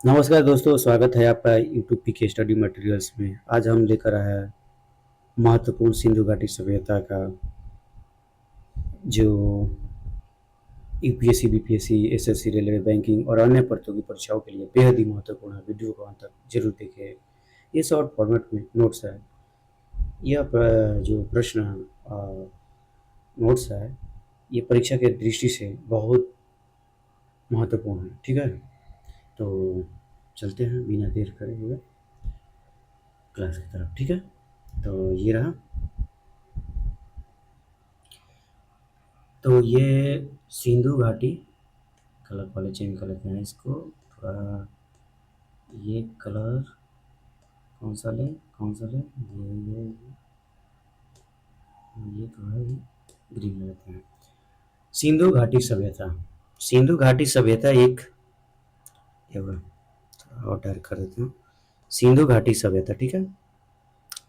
नमस्कार दोस्तों, स्वागत है आपका यूट्यूब पीके स्टडी मटेरियल्स में। आज हम लेकर आए हैं महत्वपूर्ण सिंधु घाटी सभ्यता का जो UPSC, BPSC, SSC, railway, banking और अन्य प्रतियोगी परीक्षाओं के लिए बेहद ही महत्वपूर्ण है। वीडियो को अंत तक जरूर देखें। ये शॉर्ट फॉर्मेट में नोट्स है। यह जो प्रश्न नोट्स है, ये परीक्षा के दृष्टि से बहुत महत्वपूर्ण है। ठीक है, तो चलते हैं बिना देर करे हुए क्लास की तरफ। ठीक है, तो ये रहा। तो ये सिंधु घाटी, कलर वाले चेंज कर लेते हैं इसको थोड़ा। ये कलर कौन सा लें, कौन सा लें? ये थोड़ा ग्रीन लेते हैं। सिंधु घाटी सभ्यता। सिंधु घाटी सभ्यता एक, और डार्क कर देता हूँ। सिंधु घाटी सभ्यता, ठीक है।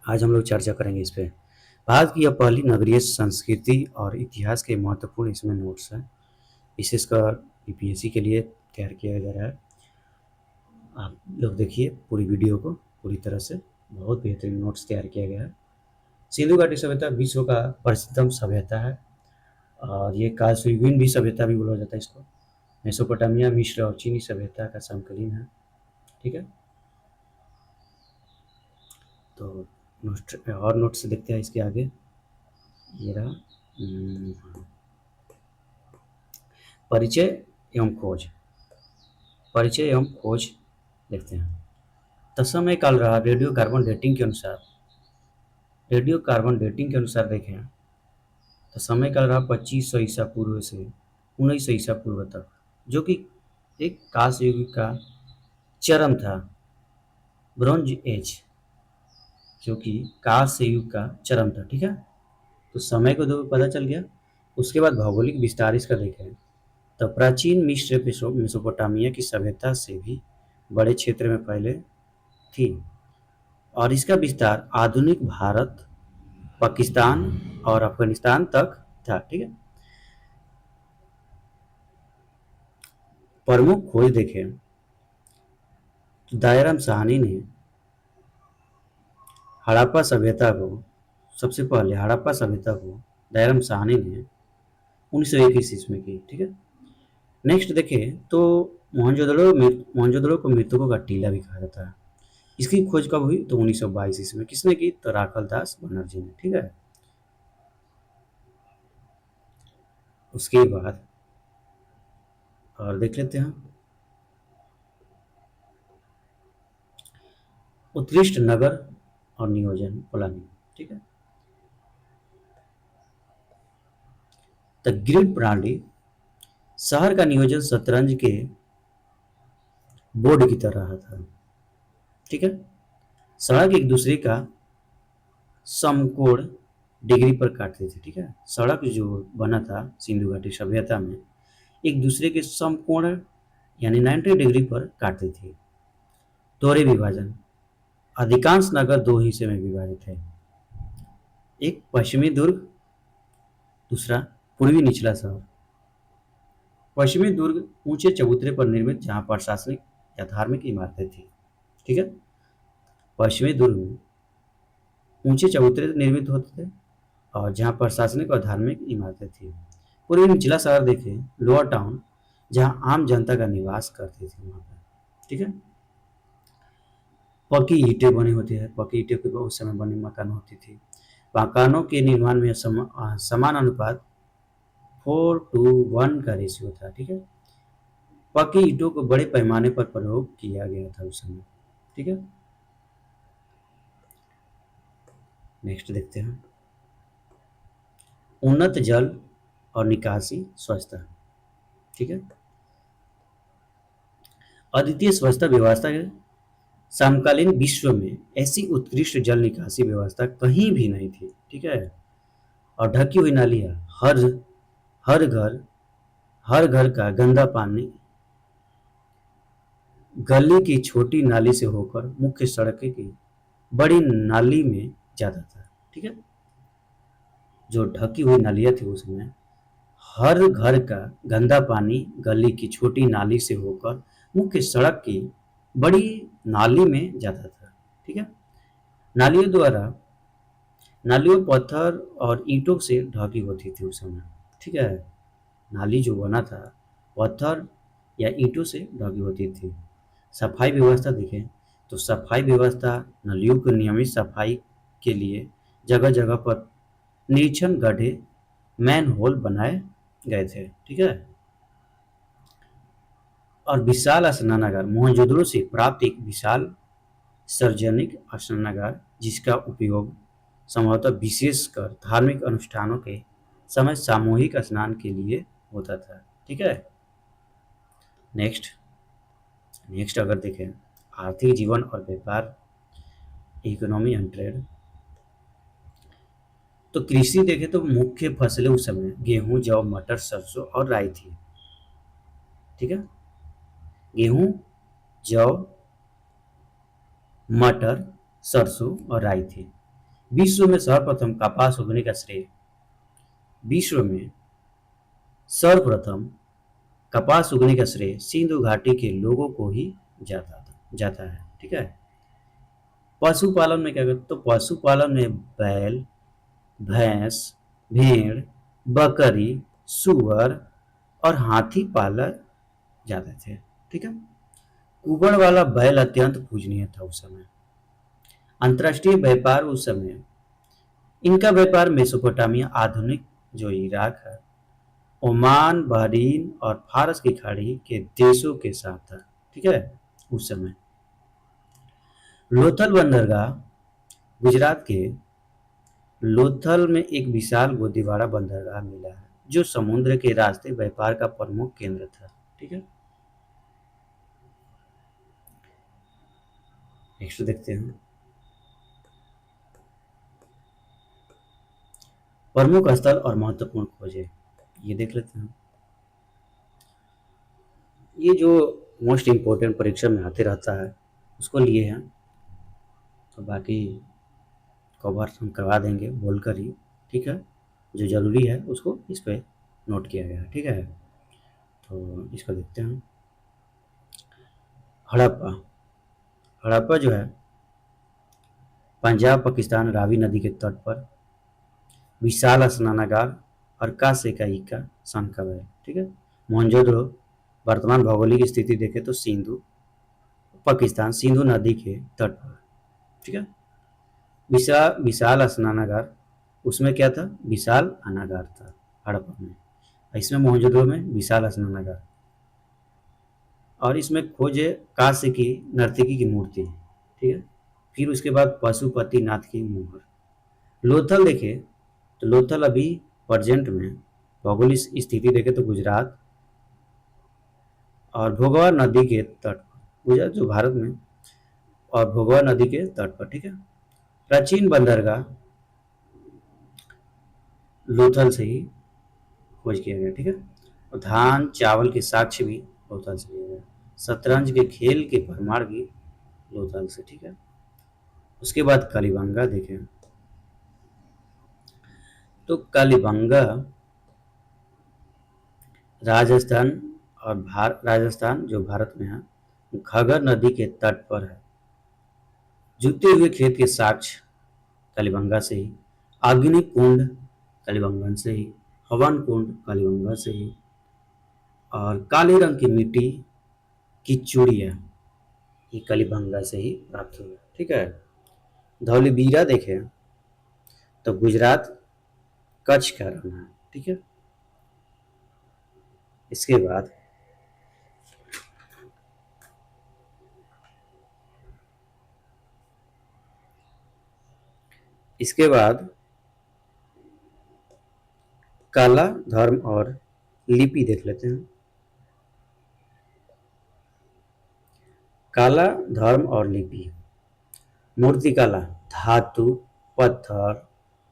आज हम लोग चर्चा करेंगे इस पे। भारत की यह पहली नगरीय संस्कृति और इतिहास के महत्वपूर्ण इसमें नोट्स हैं। विशेषकर यूपीएससी के लिए तैयार किया जा रहा है। आप लोग देखिए पूरी वीडियो को पूरी तरह से, बहुत बेहतरीन नोट्स तैयार किया गया है। सिंधु घाटी सभ्यता विश्व का प्रसिद्धम सभ्यता है और ये कालसुयुगीन भी सभ्यता भी बोला जाता है इसको। मेसोपोटामिया, मिस्र और चीनी सभ्यता का समकालीन है। ठीक है, तो और नोट्स देखते हैं इसके आगे। ये रहा परिचय एवं खोज। परिचय एवं खोज देखते हैं। तत्समय काल रहा रेडियो कार्बन डेटिंग के अनुसार, रेडियो कार्बन डेटिंग के अनुसार देखें तो समय काल रहा 2500 ईसा पूर्व से 1900 ईसा पूर्व तक, जो कि एक कांस्य युग का चरम था। ब्रॉन्ज एज, जो कि कांस्य युग का चरम था। ठीक है, तो समय को तो पता चल गया। उसके बाद भौगोलिक विस्तार इसका देखें तो प्राचीन मिस्र मेसोपोटामिया की सभ्यता से भी बड़े क्षेत्र में पहले थी और इसका विस्तार आधुनिक भारत, पाकिस्तान और अफगानिस्तान तक था। ठीक है, प्रमुख खोज देखें तो दायराम साहनी ने हड़प्पा सभ्यता को, सबसे पहले हड़प्पा सभ्यता को दायराम साहनी ने 1921 ईस्वी में की। ठीक है, नेक्स्ट देखें तो मोहनजोदड़ो को मृतकों का टीला भी कहा जाता है। इसकी खोज कब हुई तो 1922 ईस्वी में। किसने की? तो राखल दास बनर्जी ने। ठीक है, उसके बाद और देख लेते हैं उत्कृष्ट नगर और नियोजन प्लानिंग। ठीक है, तो ग्रिड प्रणाली, शहर का नियोजन शतरंज के बोर्ड की तरह था। ठीक है, सड़क एक दूसरे का समकोण डिग्री पर काटते थे। ठीक है, सड़क जो बना था सिंधु घाटी सभ्यता में एक दूसरे के समकोण यानी 90 डिग्री पर काटते थे। दोहरे विभाजन, अधिकांश नगर दो हिस्से में विभाजित है। एक पश्चिमी दुर्ग, दूसरा पूर्वी निचला शहर। पश्चिमी दुर्ग ऊंचे चबूतरे पर निर्मित, जहां प्रशासनिक या धार्मिक इमारतें थी। ठीक है, पश्चिमी दुर्ग में ऊंचे चबूतरे निर्मित होते थे और जहां प्रशासनिक और धार्मिक इमारतें थी। पूर्वी निचला शहर देखें, लोअर टाउन, जहां आम जनता का निवास करती थी वहां पर। ठीक है, पक्की ईंटें बनी होती है, पक्की ईंटें के उस समय बनी मकान होती थी। मकानों के निर्माण में समान अनुपात 4:1 का रेशियो था। ठीक है, पक्की ईंटों को बड़े पैमाने पर प्रयोग किया गया था उस समय। ठीक है, नेक्स्ट देखते हैं उन्नत जल और निकासी स्वच्छता। ठीक है, अद्वितीय स्वच्छता व्यवस्था के समकालीन विश्व में ऐसी उत्कृष्ट जल निकासी व्यवस्था कहीं भी नहीं थी। ठीक है, और ढकी हुई नालियां, हर हर घर हर घर का गंदा पानी गली की छोटी नाली से होकर मुख्य सड़क की बड़ी नाली में जाता था। ठीक है, जो ढकी हुई नालियां थी उसमें हर घर का गंदा पानी गली की छोटी नाली से होकर मुख्य सड़क की बड़ी नाली में जाता था। ठीक है, नालियों द्वारा नालियों पत्थर और ईंटों से ढकी होती थी उस समय। ठीक है, नाली जो बना था पत्थर या ईंटों से ढकी होती थी। सफाई व्यवस्था देखें तो सफाई व्यवस्था नलियों की नियमित सफाई के लिए जगह जगह पर निरीक्षण गड्ढे मैन होल बनाए गए थे। ठीक है, और विशाल स्नानागार मोहनजोदड़ो से प्राप्त एक विशाल सार्वजनिक स्नानागार जिसका उपयोग संभवतः विशेषकर धार्मिक अनुष्ठानों के समय सामूहिक स्नान के लिए होता था। ठीक है, नेक्स्ट नेक्स्ट अगर देखें आर्थिक जीवन और व्यापार, इकोनॉमी एंड ट्रेड, तो कृषि देखें तो मुख्य फसलें उस समय गेहूं, जौ, मटर, सरसों और राई थी। ठीक है, गेहूं, जौ, मटर, सरसों और राई थी। विश्व में सर्वप्रथम कपास उगने का श्रेय विश्व में सर्वप्रथम कपास उगने का श्रेय सिंधु घाटी के लोगों को ही जाता है। ठीक है, पशुपालन में क्या करते तो पशुपालन में बैल, भैंस, भेड़, बकरी, सुअर और हाथी पाला जाते थे। ठीक है, कुबड़ वाला बैल अत्यंत पूजनीय था उस समय। अंतर्राष्ट्रीय व्यापार उस समय इनका व्यापार मेसोपोटामिया, आधुनिक जो इराक है, ओमान, बहरीन और फारस की खाड़ी के देशों के साथ था। ठीक है, उस समय लोथल बंदरगाह गुजरात के लोथल में एक विशाल गोदीवाड़ा बंदरगाह मिला है जो समुद्र के रास्ते व्यापार का प्रमुख केंद्र था। ठीक है, नेक्स्ट देखते हैं प्रमुख स्थल और महत्वपूर्ण खोजें। ये देख लेते हैं, ये जो मोस्ट इम्पोर्टेंट परीक्षा में आते रहता है उसको लिए हैं, तो बाकी कवर हम करवा देंगे बोलकर ही। ठीक है, जो ज़रूरी है उसको इस पे नोट किया गया है। ठीक है, तो इसको देखते हैं। हड़प्पा हड़प्पा जो है पंजाब पाकिस्तान रावी नदी के तट पर विशाल स्नानागार और कांसे का ईका संकव है। ठीक है, मोहनजोदड़ो वर्तमान भौगोलिक स्थिति देखें तो पाकिस्तान सिंधु नदी के तट पर। ठीक है, विशाल विशाल स्नानागार उसमें क्या था, विशाल अनागार था हड़प्पा में। इसमें मोहनजोदड़ो में विशाल स्नानागार, और इसमें खोजे कांस्य की नर्तकी की मूर्ति। ठीक है, फिर उसके बाद पशुपति नाथ की मुहर। लोथल देखे तो लोथल अभी प्रेजेंट में भौगोलिक स्थिति देखे तो गुजरात और भोगवा नदी के तट पर, गुजरात जो भारत में और भोगवा नदी के तट पर। ठीक है, प्राचीन बंदरगाह लोथल से ही खोज किया गया। ठीक है, और धान चावल के साक्ष्य भी लोथल से लिया गया। शतरंज के खेल के प्रमाण भी लोथल से। ठीक है, उसके बाद कालीबंगा देखें तो कालीबंगा राजस्थान और राजस्थान जो भारत में है घगर नदी के तट पर है। जुते हुए खेत के साक्ष्य कालीबंगा से ही, अग्नि कुंड कालीबंगन से ही, हवन कुंड कालीबंगा से ही, और काले रंग की मिट्टी की चूड़ियाँ ये कालीबंगा से ही प्राप्त हुई। ठीक है, धौलीबीरा देखें तो गुजरात कच्छ का रण है। ठीक है, इसके बाद इसके बाद कला, धर्म और लिपि देख लेते हैं। कला, धर्म और लिपि। मूर्तिकला धातु, पत्थर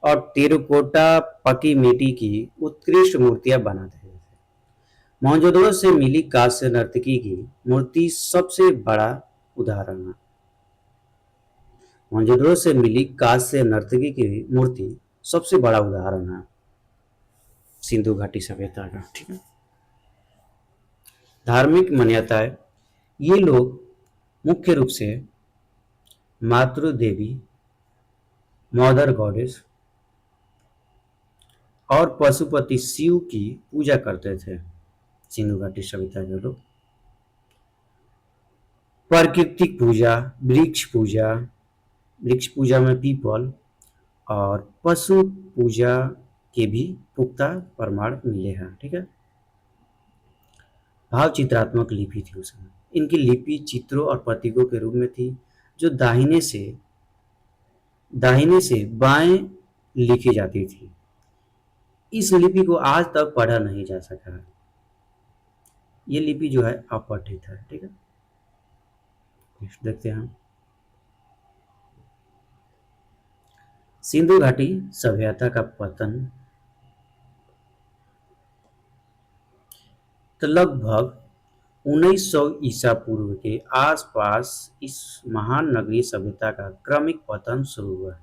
और टेराकोटा पकी मिट्टी की उत्कृष्ट मूर्तियां बनाते थे। मोहनजोदड़ो से मिली कांस्य नर्तकी की मूर्ति सबसे बड़ा उदाहरण है। मोहनजोदड़ो से मिली कांस्य नर्तकी की मूर्ति सबसे बड़ा उदाहरण है सिंधु घाटी सभ्यता का। ठीक है, धार्मिक मान्यताएं, ये लोग मुख्य रूप से मातृ देवी, मदर गॉडेस और पशुपति शिव की पूजा करते थे सिंधु घाटी सभ्यता के लोग। प्राकृतिक पूजा, वृक्ष पूजा, वृक्ष पूजा में पीपल और पशु पूजा के भी पुख्ता प्रमाण मिले हैं। ठीक है। भाव चित्रात्मक लिपि थी उस समय। इनकी लिपि चित्रों और प्रतीकों के रूप में थी, जो दाहिने से बाएं लिखी जाती थी। इस लिपि को आज तक पढ़ा नहीं जा सका है। ये लिपि जो है अपठित है। ठीक है। नेक्स्ट देखते हैं हम। सिंधु घाटी सभ्यता का पतन तो लगभग 1900 ईसा पूर्व के आसपास इस महान नगरीय सभ्यता का क्रमिक पतन शुरू हुआ।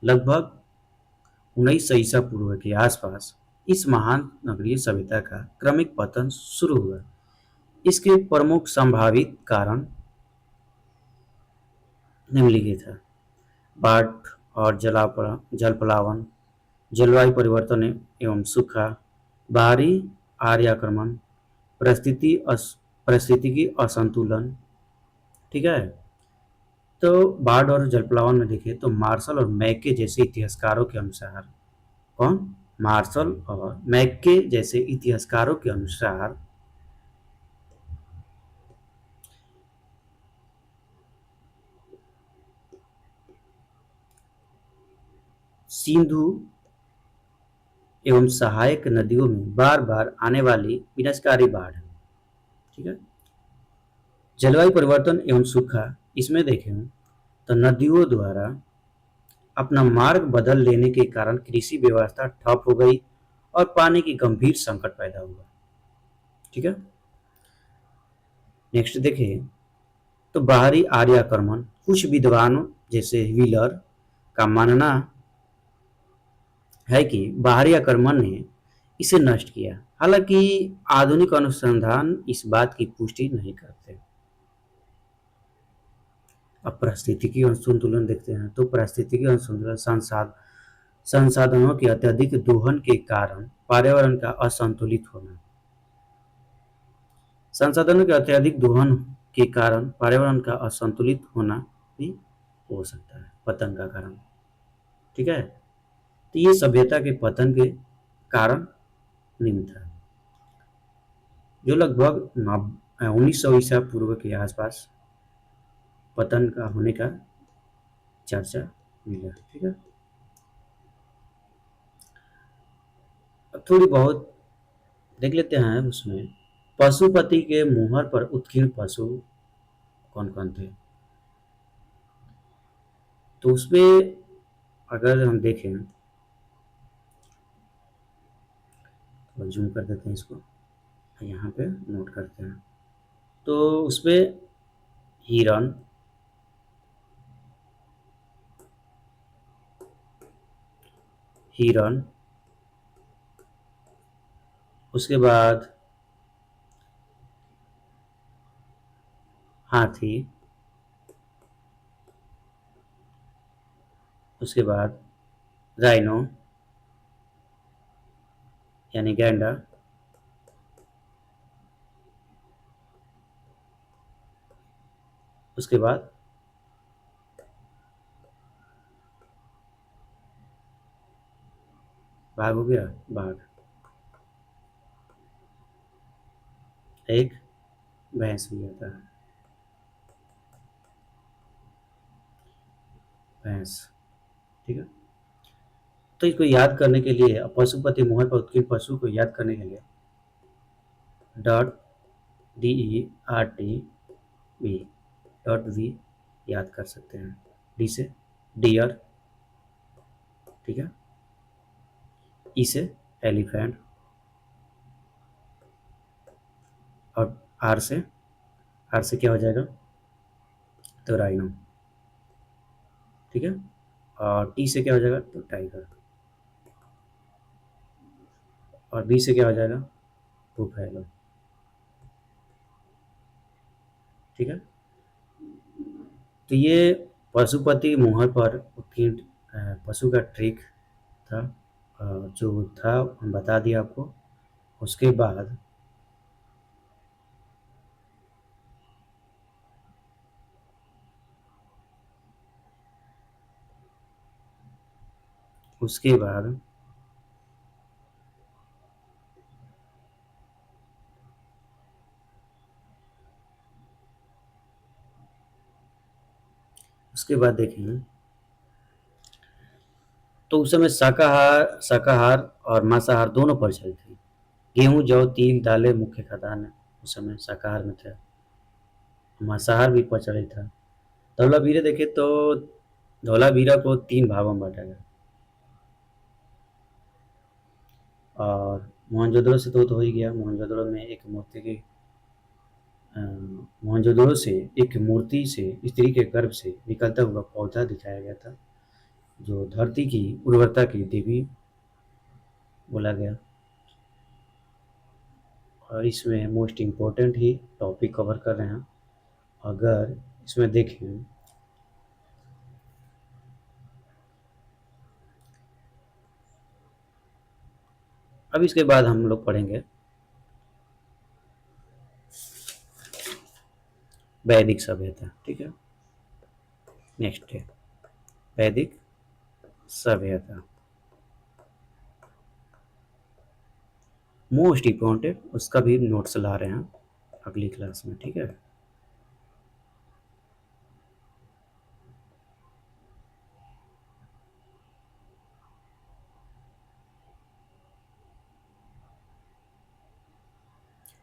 लगभग 1900 ईसा पूर्व के आसपास इस महान नगरीय सभ्यता का क्रमिक पतन शुरू हुआ। इसके प्रमुख संभावित कारण निम्नलिखित है। बाढ़ और जलप्लावन, जलवायु परिवर्तन एवं सूखा, बाहरी आर्य आक्रमण, परिस्थितिकी असंतुलन। ठीक है। तो बाढ़ और जलप्लावन में देखें तो मार्शल और मैके जैसे इतिहासकारों के अनुसार, कौन? मार्शल और मैके जैसे इतिहासकारों के अनुसार सिंधु एवं सहायक नदियों में बार बार आने वाली विनाशकारी बाढ़। ठीक है। जलवायु परिवर्तन एवं सूखा, इसमें देखें तो नदियों द्वारा अपना मार्ग बदल लेने के कारण कृषि व्यवस्था ठप हो गई और पानी की गंभीर संकट पैदा हुआ। ठीक है। नेक्स्ट देखें तो बाहरी आर्य आक्रमण, कुछ विद्वानों जैसे व्हीलर का मानना है कि बाहरी आक्रमण ने इसे नष्ट किया। हालांकि आधुनिक अनुसंधान इस बात की पुष्टि नहीं करते। अब पारिस्थितिकी असंतुलन देखते हैं तो पारिस्थितिकी असंतुलन संसाधनों के अत्यधिक दोहन के कारण पर्यावरण का असंतुलित होना। संसाधनों के अत्यधिक दोहन के कारण पर्यावरण का असंतुलित होना भी हो सकता है, पतन का कारण। ठीक है। तो ये सभ्यता के पतन के कारण निम्न था, जो लगभग 1900 ईसा पूर्व के आसपास पतन का होने का चर्चा मिला। ठीक है। अब थोड़ी बहुत देख लेते हैं उसमें। पशुपति के मुहर पर उत्कीर्ण पशु कौन कौन थे? तो उसमें अगर हम देखें तो जूम कर देते हैं इसको, यहाँ पे नोट करते हैं। तो उसमें हिरन, हिरन, उसके बाद हाथी, उसके बाद राइनो यानी गैंडा, उसके बाद बाघ हो गया, बाघ, एक भैंस भी आता है, भैंस। ठीक है। तो इसको याद करने के लिए पशुपति मुहर पर उत्कीर्ण पशु को याद करने के लिए DERTV डॉट वी याद कर सकते हैं। डी से डियर, ठीक है। ई से एलिफेंट और आर से क्या हो जाएगा? तो राइनो। ठीक है। और टी से क्या हो जाएगा? तो टाइगर। और बी से क्या हो जाएगा? बुफैलो। ठीक है। तो ये पशुपति मोहर पर उत्कीर्ण पशु का ट्रिक था, जो था हम बता दिया आपको। उसके बाद उसके बाद उसके बाद देखें तो उस समय शाकाहार और मांसाहार दोनों प्रचलित थे। गेहूं, जौ, तिल, दालें मुख्य खाद्यान्न उस समय शाकाहार में थे। मांसाहार भी प्रचलित था। धौलावीरा देखें तो धौलावीरा को 3 भागों में बाँटा गया। और मोहनजोदड़ो से तो हो ही गया। मोहनजोदड़ो से एक मूर्ति से स्त्री के गर्भ से निकलता हुआ पौधा दिखाया गया था, जो धरती की उर्वरता की देवी बोला गया। और इसमें मोस्ट इम्पोर्टेंट ही टॉपिक कवर कर रहे हैं। अगर इसमें देखें अब इसके बाद हम लोग पढ़ेंगे वैदिक सभ्यता। ठीक है, नेक्स्ट है वैदिक सभ्यता। मोस्ट इम्पोर्टेंट उसका भी नोट्स ला रहे हैं अगली क्लास में। ठीक है,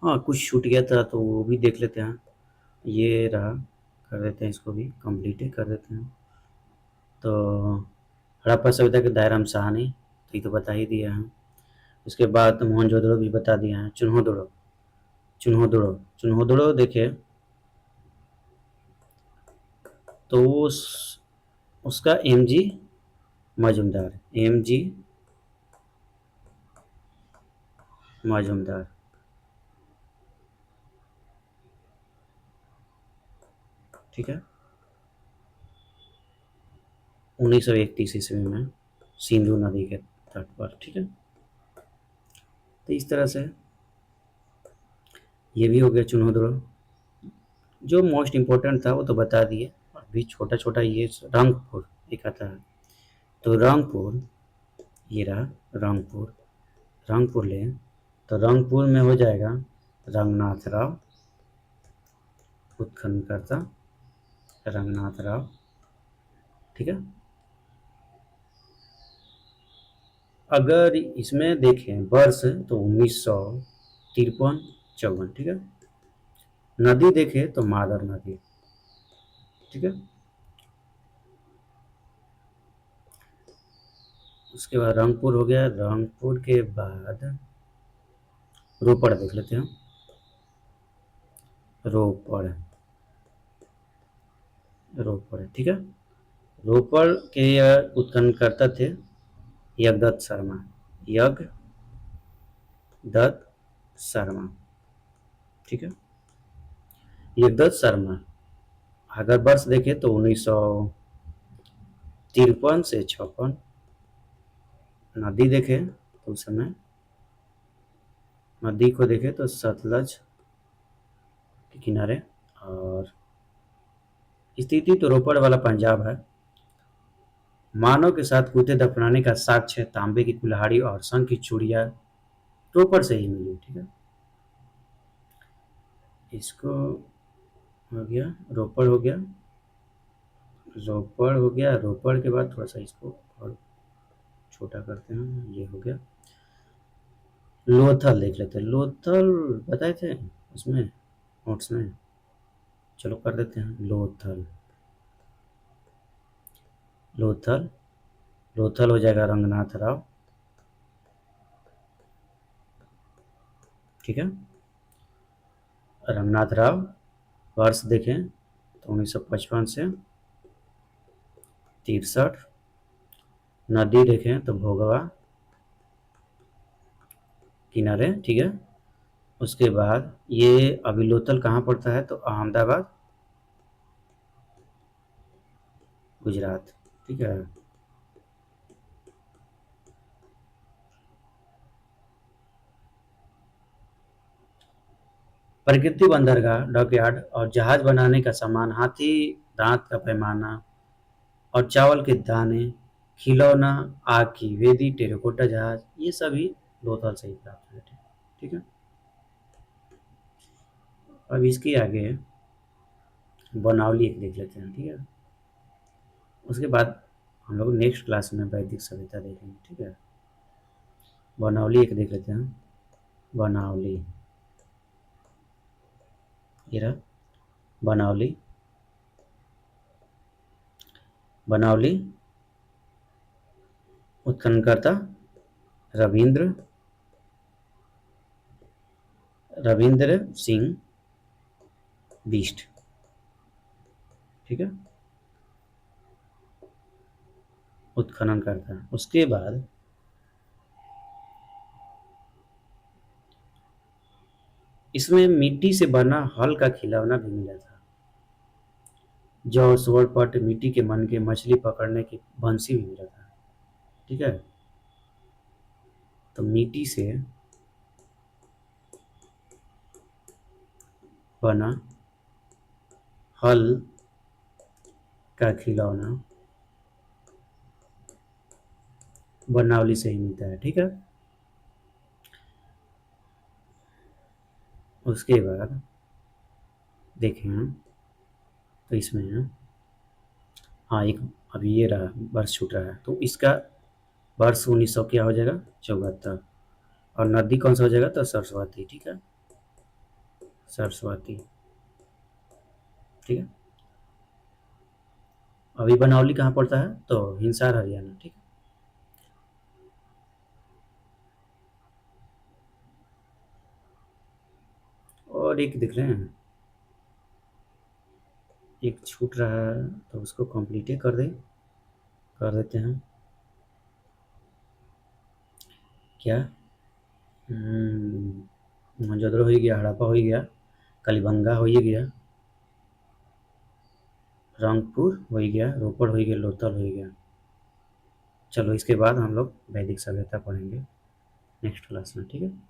हाँ कुछ छूट गया था तो वो भी देख लेते हैं। ये रहा, कर देते हैं, इसको भी कंप्लीट ही कर देते हैं। तो हड़प्पा सभ्यता के दायरा में सहानी तो ये तो बता ही दिया है। उसके बाद तो मोहनजोदड़ो भी बता दिया है। चुन्होदड़ो देखिए तो उसका एमजी मजूमदार। ठीक है, 1931 ईस्वी में सिंधु नदी के तट पर। ठीक है, तो इस तरह से ये भी हो गया चुन्होदड़ो। जो मोस्ट इम्पोर्टेंट था वो तो बता दिए। अभी छोटा छोटा ये रंगपुर एक आता है। तो रंगपुर, ये रहा रंगपुर। रंगपुर ले तो रंगपुर में हो जाएगा रंगनाथ राव, उत्खननकर्ता रंगनाथ राव। ठीक है, अगर इसमें देखें वर्ष तो 1953-54। ठीक है, नदी देखें तो मादर नदी। ठीक है, उसके बाद रंगपुर हो गया। रंगपुर के बाद रोपड़ देख लेते हैं। रोपड़ रोपड़ ठीक है, रोपड़ के उत्खननकर्ता थे यज्ञदत्त शर्मा। यज्ञदत्त शर्मा। ठीक है, यज्ञदत्त शर्मा अगर वर्ष देखें तो 1953 से 56। नदी देखें तो उस समय नदी को देखें तो सतलज के किनारे। और स्थिति तो रोपड़ वाला पंजाब है। मानव के साथ कुत्ते दफनाने का साक्ष्य तांबे की कुल्हाड़ी और शंख की चूड़ियां रोपड़ से ही मिली। ठीक है, इसको हो गया, रोपड़ हो गया। रोपड़ के बाद थोड़ा सा इसको और छोटा करते हैं। ये हो गया। लोथल देख लेते हैं। लोथल बताए थे उसमें नोट्स में, चलो कर देते हैं। लोथल लोथल हो जाएगा रंगनाथ राव। ठीक है, रंगनाथ राव वर्ष देखें तो 1955 से 63। नदी देखें तो भोगवा किनारे। ठीक है, उसके बाद ये अभी लोथल कहाँ पड़ता है तो अहमदाबाद गुजरात। ठीक है। प्रकृति बंदरगाह, डॉकयार्ड और जहाज बनाने का सामान, हाथी दांत का पैमाना और चावल के दाने, खिलौना, आग की वेदी, टेराकोटा जहाज, ये सभी लोथल से ही प्राप्त हुए थे। ठीक है। अब इसके आगे बनावली एक देख लेते हैं। ठीक है। उसके बाद हम लोग नेक्स्ट क्लास में वैदिक सभ्यता देखेंगे। ठीक है। बनावली एक देख लेते हैं। बनावली, ये रहा बनावली। बनावली उत्खननकर्ता रविंद्र रविंद्र सिंह बिष्ट। ठीक है। उत्खनन करता है। उसके बाद इसमें मिट्टी से बना हल का खिलौना भी मिला था। जौ, स्वरपट, मिट्टी के मन के, मछली पकड़ने की बंसी भी मिला था। ठीक है। तो मिट्टी से बना हल का खिलौना बनावली से ही मिलता है। ठीक है। उसके बाद देखें हम, तो इसमें हाँ एक अभी ये रहा वर्ष छूट रहा है, तो इसका वर्ष 1900 क्या हो जाएगा, 74। और नदी कौन सा हो जाएगा, तो सरस्वती। ठीक है। सरस्वती। ठीक है। अभी बनावली कहाँ पड़ता है, तो हिसार हरियाणा। ठीक है। और एक दिख रहे हैं, एक छूट रहा है, तो उसको कंप्लीट ही कर देते हैं। क्या, मोहनजोदड़ो हो गया, हड़प्पा हो गया, कलिबंगा हो ही गया, रंगपुर हो ही गया, रोपड़ हो ही गया, लोथल हो ही गया। चलो इसके बाद हम लोग वैदिक सभ्यता पढ़ेंगे नेक्स्ट क्लास में। ठीक है।